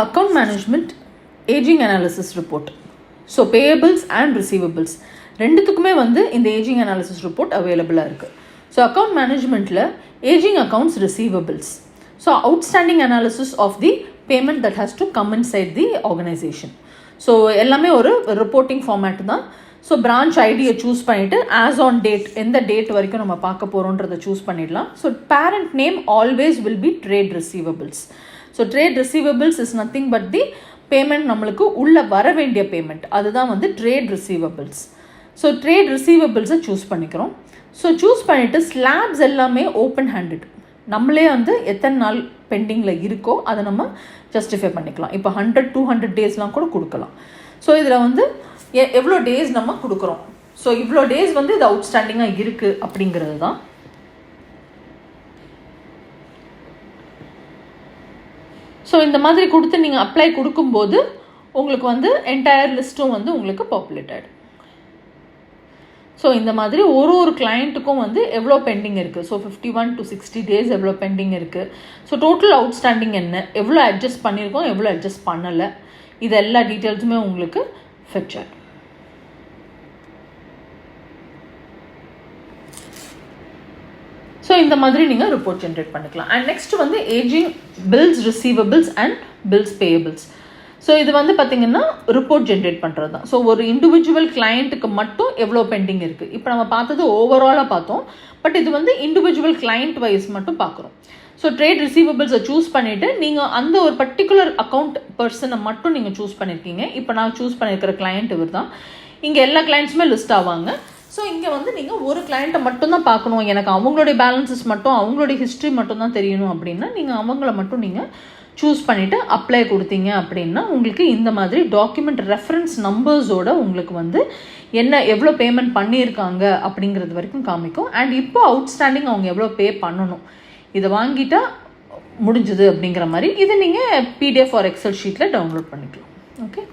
account management aging analysis report. So payables and receivables ரெண்டுத்துக்குமே வந்து இந்த ஏஜிங் அனாலிசிஸ் ரிப்போர்ட் அவைலபிளாக இருக்குது. ஸோ அக்கௌண்ட் மேனேஜ்மெண்ட்டில் ageing accounts receivables, so outstanding analysis of the payment that has to come inside the organisation. So எல்லாமே ஒரு reporting format தான். So branch ஐடியை சூஸ் பண்ணிவிட்டு ஆஸ் ஆன் டேட் எந்த டேட் வரைக்கும் நம்ம பார்க்க போகிறோன்றதை சூஸ் பண்ணிடலாம். So parent name always will be trade receivables. So trade receivables is nothing but the payment நம்மளுக்கு உள்ளே வர வேண்டிய பேமெண்ட், அதுதான் வந்து trade receivables. So trade ரிசீவபிள்ஸை choose பண்ணிக்கிறோம். ஸோ சூஸ் பண்ணிவிட்டு ஸ்லாப்ஸ் எல்லாமே ஓப்பன் ஹேண்டட், நம்மளே வந்து எத்தனை நாள் பெண்டிங்கில் இருக்கோ அதை நம்ம ஜஸ்டிஃபை பண்ணிக்கலாம். இப்போ 100-200 டேஸ்லாம் கூட கொடுக்கலாம். ஸோ இதில் வந்து எவ்வளோ டேஸ் நம்ம கொடுக்குறோம், ஸோ இவ்வளோ டேஸ் வந்து இது அவுட்ஸ்டாண்டிங்காக இருக்குது அப்படிங்கிறது தான். ஸோ இந்த மாதிரி கொடுத்து நீங்கள் அப்ளை கொடுக்கும்போது உங்களுக்கு வந்து என்டையர் லிஸ்ட்டும் வந்து உங்களுக்கு பாப்புலேட் ஆகிடும். ஸோ இந்த மாதிரி ஒரு கிளைண்ட்டுக்கும் வந்து எவ்வளோ பெண்டிங் இருக்குது, ஸோ 51 to 60 டேஸ் எவ்வளோ பெண்டிங் இருக்குது, ஸோ டோட்டல் அவுட்ஸ்டாண்டிங் என்ன, எவ்வளோ அட்ஜஸ்ட் பண்ணியிருக்கோம், எவ்வளோ அட்ஜஸ்ட் பண்ணலை, இது எல்லா டீட்டெயில்ஸுமே உங்களுக்கு ஃபெட்ச் ஆகிடும். ஸோ இந்த மாதிரி நீங்கள் ரிப்போர்ட் ஜென்ரேட் பண்ணிக்கலாம். அண்ட் நெக்ஸ்ட் வந்து ageing bills receivables and bills payables. So இது வந்து பார்த்திங்கன்னா ரிப்போர்ட் ஜென்ரேட் பண்ணுறது தான். ஸோ ஒரு இண்டிவிஜுவல் கிளைண்ட்டுக்கு மட்டும் எவ்வளோ பெண்டிங் இருக்குது, இப்போ நம்ம பார்த்தது ஓவராலாக பார்த்தோம், பட் இது வந்து இண்டிவிஜுவல் கிளைண்ட் வைஸ் மட்டும் பார்க்குறோம். ஸோ ட்ரேட் ரிசீவபிள்ஸை சூஸ் பண்ணிவிட்டு நீங்கள் அந்த ஒரு பர்டிகுலர் அக்கௌண்ட் பர்சனை மட்டும் நீங்கள் சூஸ் பண்ணியிருக்கீங்க. இப்போ நான் சூஸ் பண்ணியிருக்கிற கிளைண்ட் இவர் தான். இங்கே எல்லா கிளைண்ட்ஸுமே லிஸ்ட் ஆவாங்க. ஸோ இங்கே வந்து நீங்கள் ஒரு கிளைண்ட்டை மட்டும்தான் பார்க்கணும், எனக்கு அவங்களுடைய பேலன்சஸ் மட்டும் அவங்களுடைய ஹிஸ்ட்ரி மட்டும் தான் தெரியணும் அப்படின்னா நீங்கள் அவங்கள மட்டும் நீங்கள் சூஸ் பண்ணிவிட்டு அப்ளை கொடுத்தீங்க அப்படின்னா உங்களுக்கு இந்த மாதிரி டாக்குமெண்ட் ரெஃபரன்ஸ் நம்பர்ஸோட உங்களுக்கு வந்து என்ன எவ்வளோ பேமெண்ட் பண்ணியிருக்காங்க அப்படிங்கிறது வரைக்கும் காமிக்கும். அண்ட் இப்போ அவுட்ஸ்டாண்டிங் அவங்க எவ்வளோ பே பண்ணணும், இதை வாங்கிட்டா முடிஞ்சுது அப்படிங்கிற மாதிரி இதை நீங்கள் PDF or Excel ஷீட்டில் டவுன்லோட் பண்ணிக்கலாம். ஓகே.